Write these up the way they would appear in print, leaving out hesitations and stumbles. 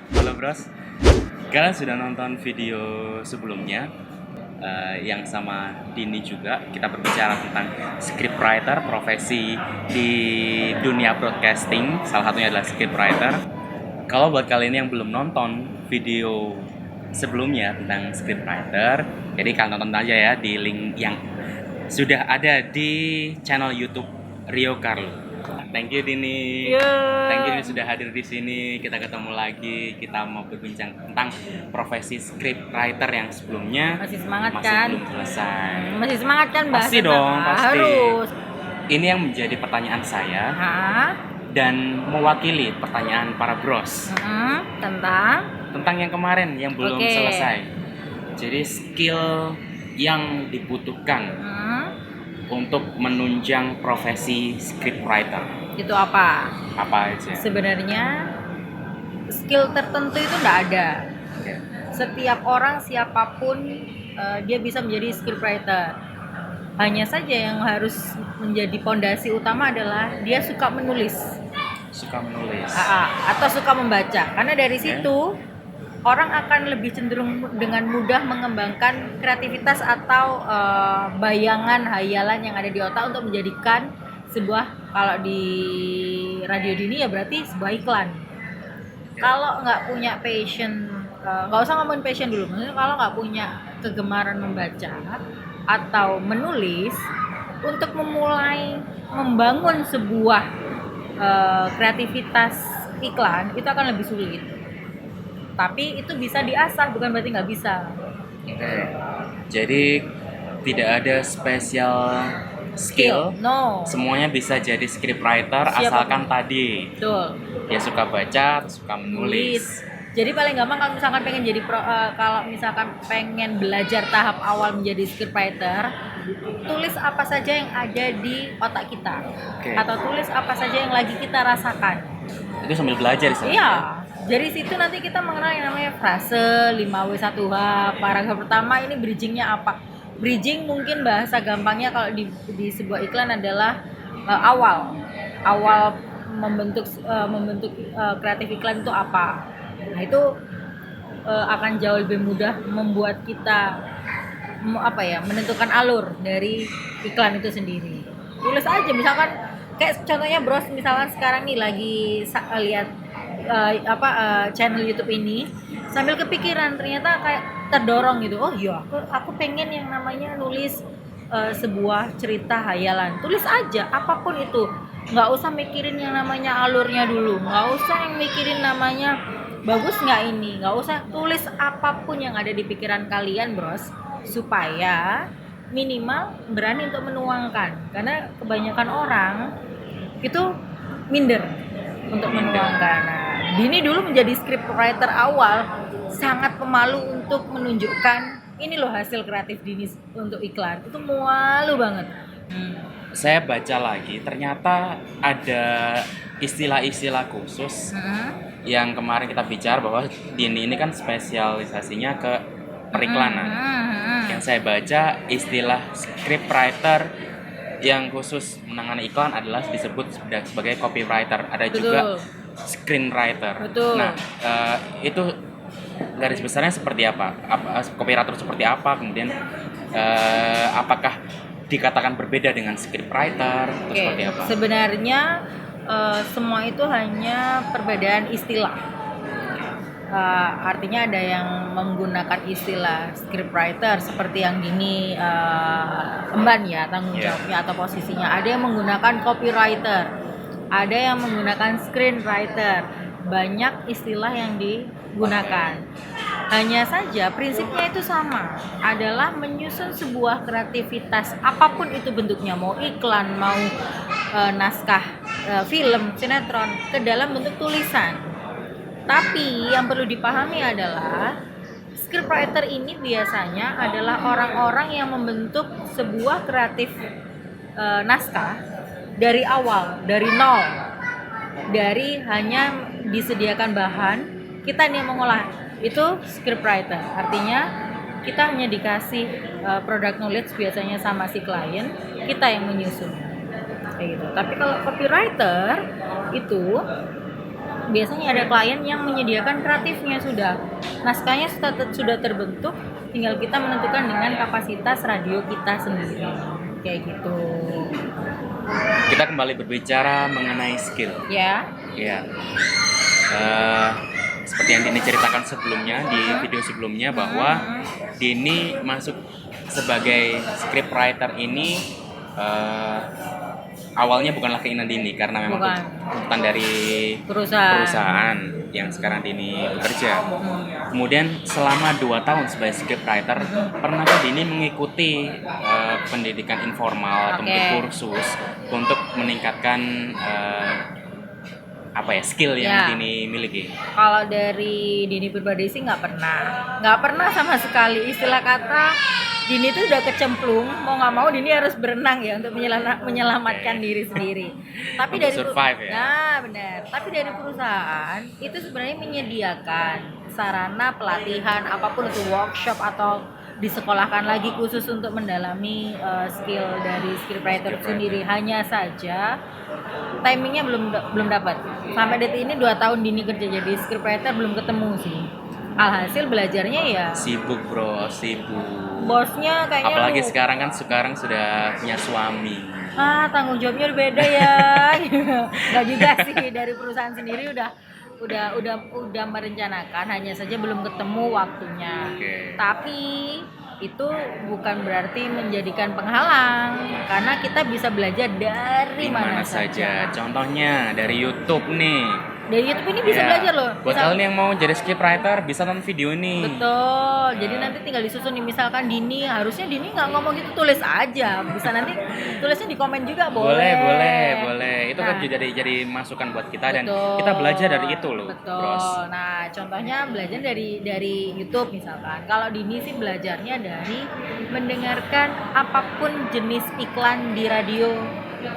Halo bros, kalian sudah nonton video sebelumnya yang sama Dini juga. Kita berbicara tentang scriptwriter, profesi di dunia broadcasting. Salah satunya adalah scriptwriter. Kalau buat kalian yang belum nonton video sebelumnya tentang scriptwriter, jadi kalian nonton aja ya di link yang sudah ada di channel YouTube Rio Carlo. Thank you Dini. Thank you Dini sudah hadir di sini. Kita ketemu lagi. Kita mau berbincang tentang profesi scriptwriter yang sebelumnya Masih semangat masih kan? belum selesai. Masih semangat kan bahas Pasti tentang- dong, pasti. Harus. Ini yang menjadi pertanyaan saya Hah? dan mewakili pertanyaan para bros Tentang yang kemarin yang belum Oke. selesai. Jadi skill yang dibutuhkan untuk menunjang profesi scriptwriter itu apa? apa aja? Sebenarnya skill tertentu itu enggak ada. Oke. Setiap orang siapapun dia bisa menjadi scriptwriter. Hanya saja yang harus menjadi pondasi utama adalah dia suka menulis. Suka menulis. Atau suka membaca. Karena dari Oke. situ orang akan lebih cenderung dengan mudah mengembangkan kreativitas atau bayangan hayalan yang ada di otak untuk menjadikan sebuah, kalau di radio Dini ya berarti sebuah iklan. Kalau nggak punya passion, nggak usah ngomongin passion dulu. Maksudnya kalau nggak punya kegemaran membaca atau menulis, untuk memulai membangun sebuah kreativitas iklan itu akan lebih sulit. Tapi itu bisa diasah, bukan berarti nggak bisa. Oke. Jadi tidak ada spesial skill. No. Semuanya bisa jadi scriptwriter Siapapun. asalkan tadi Betul. dia suka baca, atau suka menulis. Jadi paling gampang kalau misalkan pengen jadi kalau misalkan pengen belajar tahap awal menjadi scriptwriter, tulis apa saja yang ada di otak kita. Oke. Atau tulis apa saja yang lagi kita rasakan. Itu sambil belajar istilahnya. Iya. Dari situ nanti kita mengenal yang namanya frase 5W1H. Paragraf pertama ini bridgingnya apa? Bridging mungkin bahasa gampangnya kalau di sebuah iklan adalah awal membentuk kreatif iklan itu apa. Nah itu akan jauh lebih mudah membuat kita menentukan alur dari iklan itu sendiri. Tulis aja, misalkan kayak contohnya bros, misalkan sekarang nih lagi lihat channel YouTube ini, sambil kepikiran ternyata kayak terdorong gitu, oh iya aku pengen yang namanya nulis sebuah cerita hayalan. Tulis aja apapun itu, nggak usah mikirin yang namanya alurnya dulu, nggak usah yang mikirin namanya bagus nggak ini, nggak usah. Tulis apapun yang ada di pikiran kalian bros, supaya minimal berani untuk menuangkan. Karena kebanyakan orang itu minder untuk menuangkan. Nah, Dini dulu menjadi scriptwriter awal sangat pemalu untuk menunjukkan ini loh hasil kreatif Dini untuk iklan. Itu malu banget. Saya baca lagi, ternyata ada istilah-istilah khusus yang kemarin kita bicara bahwa Dini ini kan spesialisasinya ke periklanan. Yang saya baca istilah scriptwriter yang khusus menangani iklan adalah disebut sebagai copywriter. Ada Betul. juga screenwriter. Betul. Nah, itu garis besarnya seperti apa? Copywriter seperti apa? Kemudian apakah dikatakan berbeda dengan scriptwriter? Atau seperti apa? Sebenarnya semua itu hanya perbedaan istilah. Artinya ada yang menggunakan istilah scriptwriter seperti yang Dini emban ya tanggung jawabnya atau posisinya. Ada yang menggunakan copywriter, ada yang menggunakan screenwriter. Banyak istilah yang digunakan. Hanya saja prinsipnya itu sama, adalah menyusun sebuah kreativitas apapun itu bentuknya, mau iklan, mau naskah film, sinetron, ke dalam bentuk tulisan. Tapi yang perlu dipahami adalah scriptwriter ini biasanya adalah orang-orang yang membentuk sebuah kreatif naskah dari awal, dari nol, dari hanya disediakan bahan, kita nih yang mengolah. Itu scriptwriter. Artinya kita hanya dikasih product knowledge biasanya sama si klien, kita yang menyusun kayak gitu. Tapi kalau copywriter itu biasanya ada klien yang menyediakan kreatifnya sudah, naskahnya sudah terbentuk, tinggal kita menentukan dengan kapasitas radio kita sendiri, kayak gitu. Kita kembali berbicara mengenai skill. Ya. Ya. Seperti yang Dini ceritakan sebelumnya di video sebelumnya bahwa Dini masuk sebagai scriptwriter ini awalnya bukanlah keinginan Dini karena memang tuntutan dari perusahaan yang sekarang Dini bekerja. Kemudian selama 2 tahun sebagai scriptwriter, pernahkah Dini mengikuti pendidikan informal atau mungkin kursus untuk meningkatkan skill yang Dini miliki? Kalau dari Dini pribadi sih nggak pernah sama sekali. Istilah kata Dini tuh udah kecemplung, mau nggak mau Dini harus berenang ya untuk menyelamatkan diri sendiri. Tapi dari survive ya. Nah benar. Tapi dari perusahaan itu sebenarnya menyediakan sarana pelatihan apapun itu, workshop atau disekolahkan lagi khusus untuk mendalami skill dari scriptwriter sendiri. Hanya saja timingnya belum dapat. Sampai detik ini 2 tahun Dini kerja jadi scriptwriter belum ketemu sih. Alhasil belajarnya ya sibuk bosnya kayaknya apalagi sekarang sudah punya suami. Tanggung jawabnya udah beda ya. Nggak juga sih, dari perusahaan sendiri udah merencanakan, hanya saja belum ketemu waktunya. Tapi itu bukan berarti menjadikan penghalang, karena kita bisa belajar dari mana saja. Contohnya dari YouTube nih. Dari YouTube ini bisa belajar loh. Buat kalian yang mau jadi scriptwriter bisa nonton video ini. Betul. Jadi nanti tinggal disusun nih, misalkan Dini nggak ngomong gitu, tulis aja. Bisa nanti tulisnya di komen juga boleh. Itu kan jadi masukan buat kita. Dan kita belajar dari itu loh. Betul. Bros. Nah, contohnya belajar dari YouTube misalkan. Kalau Dini sih belajarnya dari mendengarkan apapun jenis iklan di radio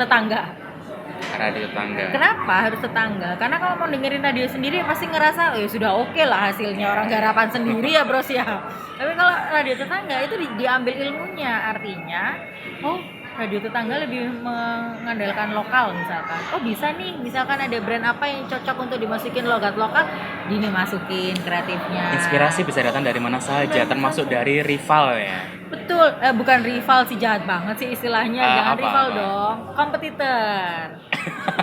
tetangga. Kenapa harus tetangga? Karena kalau mau dengerin radio sendiri pasti ngerasa ya sudah oke lah hasilnya, orang garapan sendiri ya bros ya. Tapi kalau radio tetangga itu diambil ilmunya, artinya radio tetangga lebih mengandalkan lokal misalkan. Bisa nih, misalkan ada brand apa yang cocok untuk dimasukin logat lokal, Dini masukin kreatifnya. Inspirasi bisa datang dari mana saja, termasuk dari rival ya. Betul, bukan rival sih, jahat banget sih istilahnya. Jangan rival dong, kompetitor.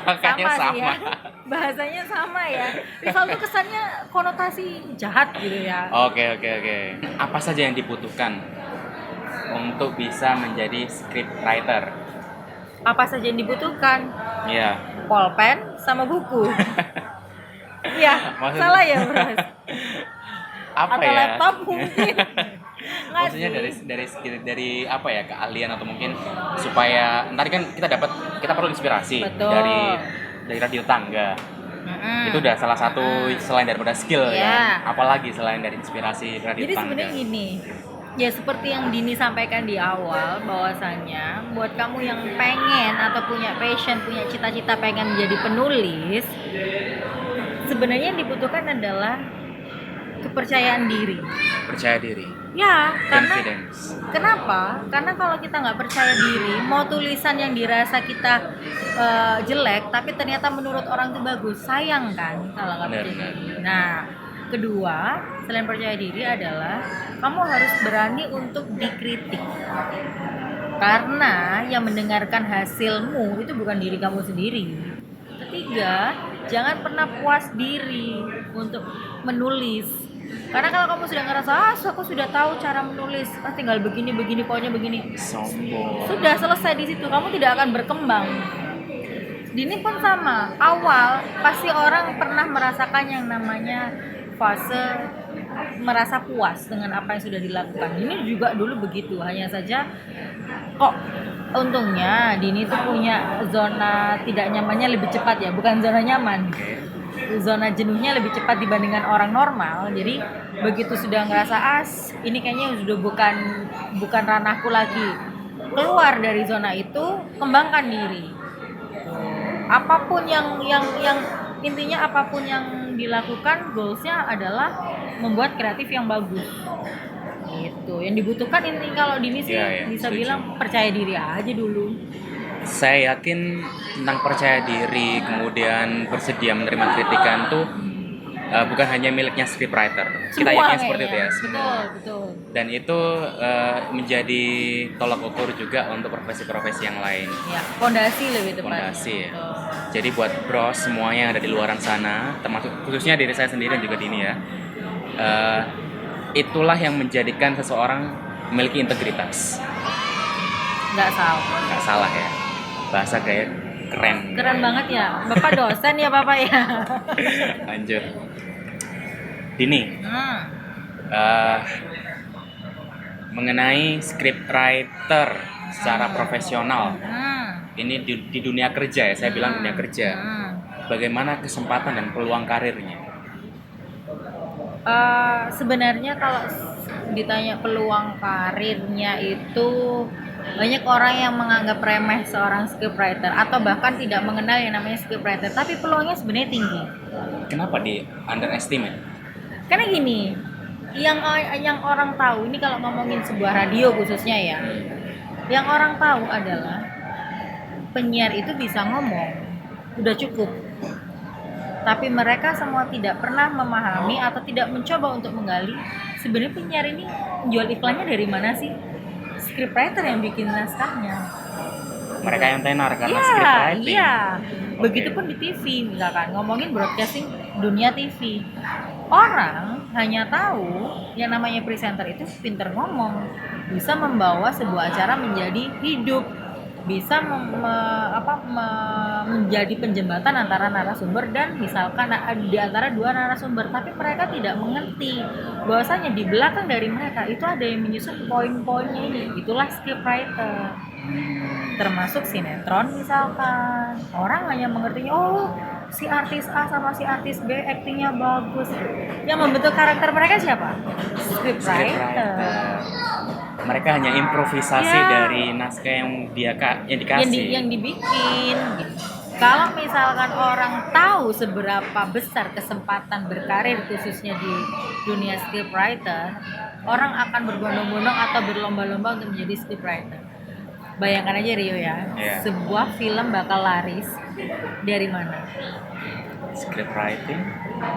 Sama sih ya, bahasanya sama ya. Rival tuh kesannya konotasi jahat gitu ya. Oke. Apa saja yang dibutuhkan untuk bisa menjadi scriptwriter? Apa saja yang dibutuhkan? Iya. Pulpen sama buku. Iya, salah ya bros? Atau laptop mungkin. Maksudnya dari apa ya, keahlian atau mungkin supaya tadi kan kita perlu inspirasi. Betul. dari radio tangga. Itu udah salah satu selain daripada skill ya. Apalagi selain dari inspirasi radio Jadi tangga. Jadi sebenarnya gini, ya seperti yang Dini sampaikan di awal, bahwasannya buat kamu yang pengen atau punya passion, punya cita-cita pengen menjadi penulis, sebenarnya yang dibutuhkan adalah kepercayaan diri. Percaya diri. Ya, karena confidence. Kenapa? Karena kalau kita nggak percaya diri, mau tulisan yang dirasa kita jelek, tapi ternyata menurut orang itu bagus, sayang kan kalau nggak percaya diri. Nah, kedua, selain percaya diri adalah kamu harus berani untuk dikritik. Karena yang mendengarkan hasilmu itu bukan diri kamu sendiri. Ketiga, jangan pernah puas diri untuk menulis. Karena kalau kamu sudah ngerasa, aku sudah tahu cara menulis, tinggal begini, pokoknya begini. Sombong. Sudah selesai di situ, kamu tidak akan berkembang. Dini pun sama, awal pasti orang pernah merasakan yang namanya fase merasa puas dengan apa yang sudah dilakukan. Dini juga dulu begitu, hanya saja kok untungnya Dini itu punya zona tidak nyamannya lebih cepat ya, bukan zona nyaman. Zona jenuhnya lebih cepat dibandingkan orang normal. Jadi begitu sudah ngerasa ini kayaknya sudah bukan ranahku lagi, keluar dari zona itu, kembangkan diri. Apapun yang intinya apapun yang dilakukan, goalsnya adalah membuat kreatif yang bagus. Gitu. Yang dibutuhkan ini kalau Dini sih bisa bilang percaya diri aja dulu. Saya yakin tentang percaya diri, kemudian bersedia menerima kritikan tuh bukan hanya miliknya scriptwriter. Kita Semua yakin seperti itu kayaknya. ya. Semua. Betul. Dan itu menjadi tolak ukur juga untuk profesi-profesi yang lain. Ya, fondasi lebih tepatnya. Fondasi ya. Betul. Jadi buat bros semuanya yang ada di luaran sana, termasuk khususnya diri saya sendiri dan juga Dini ya, itulah yang menjadikan seseorang memiliki integritas. Nggak salah. Nggak salah ya, bahasa kayak keren. Keren banget ya. Bapak dosen ya Bapak ya. Lanjut, Dini, mengenai scriptwriter secara profesional, ini di dunia kerja ya, saya bilang dunia kerja. Bagaimana kesempatan dan peluang karirnya? Sebenarnya kalau ditanya peluang karirnya itu banyak orang yang menganggap remeh seorang scriptwriter atau bahkan tidak mengenal yang namanya scriptwriter, tapi peluangnya sebenarnya tinggi. Kenapa di underestimate? Karena gini, yang orang tahu ini kalau ngomongin sebuah radio khususnya ya, yang orang tahu adalah penyiar itu bisa ngomong, udah cukup. Tapi mereka semua tidak pernah memahami atau tidak mencoba untuk menggali sebenarnya penyiar ini jual iklannya dari mana sih? Scriptwriter yang bikin naskahnya. Mereka yang tenar karena Iya, scriptwriting. iya. Oke. Begitupun di TV misalkan, ngomongin broadcasting dunia TV. Orang hanya tahu yang namanya presenter itu pinter ngomong, bisa membawa sebuah acara menjadi hidup, bisa menjadi penjembatan antara narasumber dan misalkan di antara dua narasumber, tapi mereka tidak mengerti bahwasanya di belakang dari mereka itu ada yang menyusun poin-poinnya ini. Itulah scriptwriter. Termasuk sinetron misalkan, orang hanya mengertinya si artis A sama si artis B aktingnya bagus, yang membentuk karakter mereka siapa? Scriptwriter. Mereka hanya improvisasi dari naskah yang dikasih. Yang dibikin. Kalau misalkan orang tahu seberapa besar kesempatan berkarir khususnya di dunia scriptwriter, orang akan berbondong-bondong atau berlomba-lomba untuk menjadi scriptwriter. Bayangkan aja Rio ya, sebuah film bakal laris dari mana? Scriptwriting?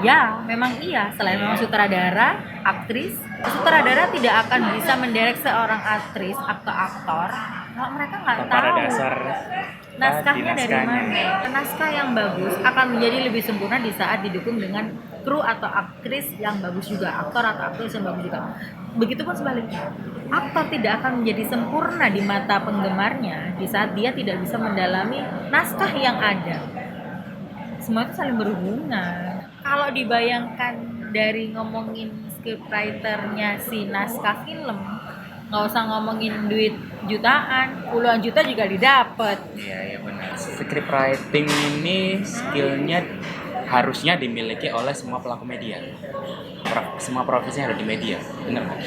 Ya, memang iya. Selain memang sutradara, aktris, sutradara tidak akan bisa mendirect seorang aktris atau aktor kalau mereka nggak tahu Pada dasar naskahnya dari mana. Naskah yang bagus akan menjadi lebih sempurna di saat didukung dengan kru atau aktris yang bagus juga, aktor atau aktris yang bagus juga. Begitupun sebaliknya, aktor tidak akan menjadi sempurna di mata penggemarnya di saat dia tidak bisa mendalami naskah yang ada. Semua itu saling berhubungan. Kalau dibayangkan dari ngomongin scriptwriternya si naskah film, nggak usah ngomongin duit jutaan, puluhan juta juga didapat. Iya benar. Scriptwriting ini skillnya harusnya dimiliki oleh semua pelaku media. Semua profesi yang ada di media, benar nggak?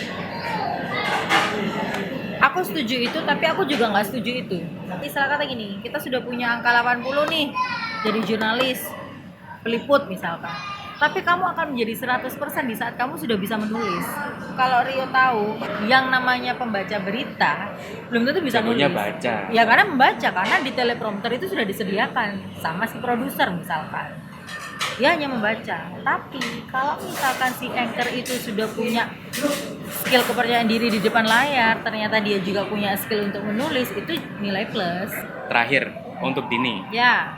Aku setuju itu, tapi aku juga nggak setuju itu. Istilah kata gini, kita sudah punya angka 80 nih, jadi jurnalis, peliput misalkan. Tapi kamu akan menjadi 100% di saat kamu sudah bisa menulis. Kalau Rio tahu, yang namanya pembaca berita, belum tentu bisa nulis. Baca. Ya karena membaca, karena di teleprompter itu sudah disediakan sama si produser misalkan. Dia hanya membaca. Tapi kalau misalkan si anchor itu sudah punya skill kepercayaan diri di depan layar, ternyata dia juga punya skill untuk menulis, itu nilai plus. Terakhir untuk Dini. Ya.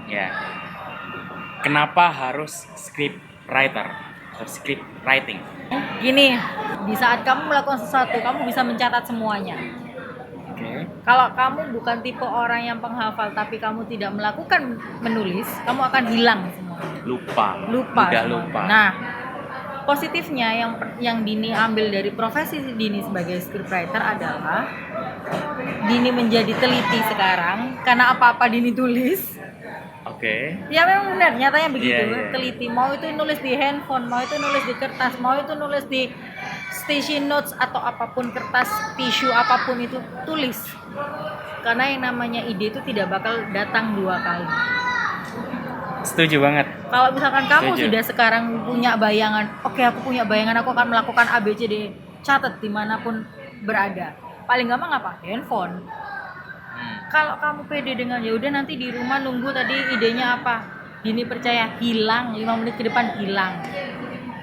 Kenapa harus scriptwriter atau script writing? Gini, di saat kamu melakukan sesuatu, kamu bisa mencatat semuanya. Oke. Kalau kamu bukan tipe orang yang penghafal tapi kamu tidak melakukan menulis, kamu akan hilang semua. Lupa. Mudah lupa. Nah, positifnya yang Dini ambil dari profesi Dini sebagai scriptwriter adalah Dini menjadi teliti sekarang karena apa-apa Dini tulis. Oke. Ya memang benar, nyatanya begitu. Iya. Teliti, mau itu nulis di handphone, mau itu nulis di kertas, mau itu nulis di station notes atau apapun, kertas tisu apapun itu tulis. Karena yang namanya ide itu tidak bakal datang 2 kali. Setuju banget. Kalau misalkan kamu Setuju. sudah sekarang punya bayangan, oke, aku punya bayangan, aku akan melakukan ABCD, catat dimanapun berada. Paling gampang apa? Handphone. kalau kamu pede dengan ya udah nanti di rumah nunggu tadi idenya apa, Dini percaya hilang 5 menit ke depan hilang.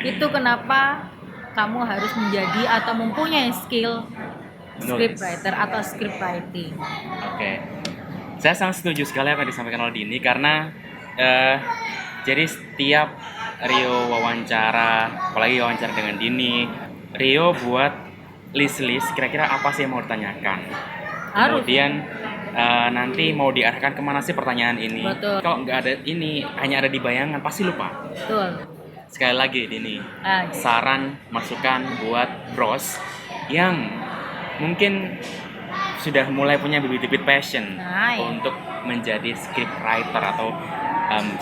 Itu kenapa kamu harus menjadi atau mempunyai skill scriptwriter atau script writing. Oke. Saya sangat setuju sekali apa yang disampaikan oleh Dini karena jadi setiap Rio wawancara, apalagi wawancara dengan Dini, Rio buat list kira-kira apa sih yang mau ditanyakan. Harus. Kemudian nanti mau diarahkan kemana sih pertanyaan ini. Betul. Kalau nggak ada ini, hanya ada di bayangan, pasti lupa. Betul. Sekali lagi Dini, Ah, saran, masukan buat bros yang mungkin sudah mulai punya bibit-bibit passion Nah, iya. untuk menjadi scriptwriter atau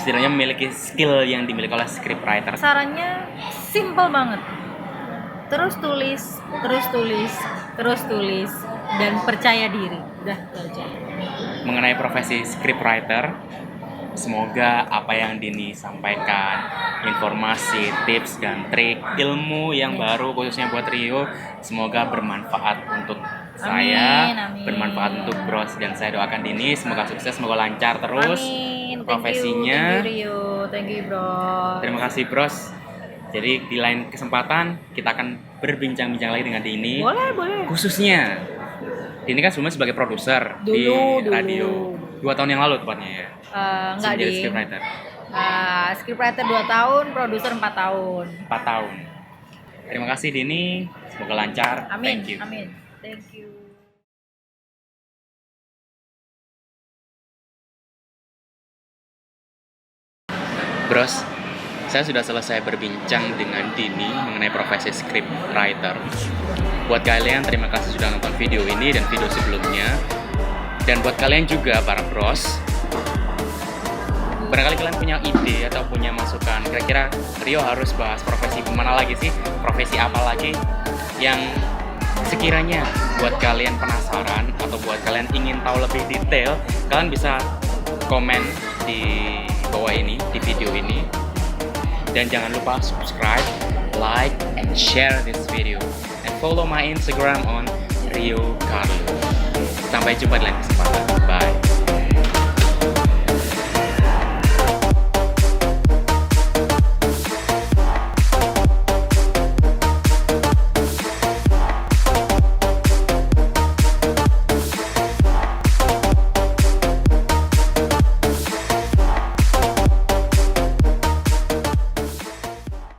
setidaknya memiliki skill yang dimiliki oleh scriptwriter. sarannya simple banget. Terus tulis, dan percaya diri. Udah, itu aja. Mengenai profesi scriptwriter, semoga apa yang Dini sampaikan, informasi, tips dan trik, ilmu yang baru khususnya buat Rio, semoga bermanfaat untuk saya, Amin. bermanfaat untuk bros, dan saya doakan Dini semoga sukses, semoga lancar terus Amin. profesinya. Thank you Rio. Thank you bro. Terima kasih bros. Jadi di lain kesempatan kita akan berbincang-bincang lagi dengan Dini. Boleh. Khususnya Dini kan sebelumnya sebagai produser di Dulu. radio 2 tahun yang lalu tepatnya ya. Enggak Menjadi deh. scriptwriter Scriptwriter 2 tahun, produser 4 tahun. 4 tahun. Terima kasih Dini, semoga lancar. Amin. Thank you. Amin. Thank you. Bros, saya sudah selesai berbincang dengan Dini mengenai profesi scriptwriter. Buat kalian, terima kasih sudah nonton video ini dan video sebelumnya. Dan buat kalian juga, para bros, barangkali kalian punya ide atau punya masukan, kira-kira Rio harus bahas profesi mana lagi sih? Profesi apa lagi yang sekiranya buat kalian penasaran atau buat kalian ingin tahu lebih detail, kalian bisa komen di bawah ini, di video ini. Dan jangan lupa subscribe, like, and share this video. And follow my Instagram on Rio Carlo. Sampai jumpa di lain kesempatan. Bye.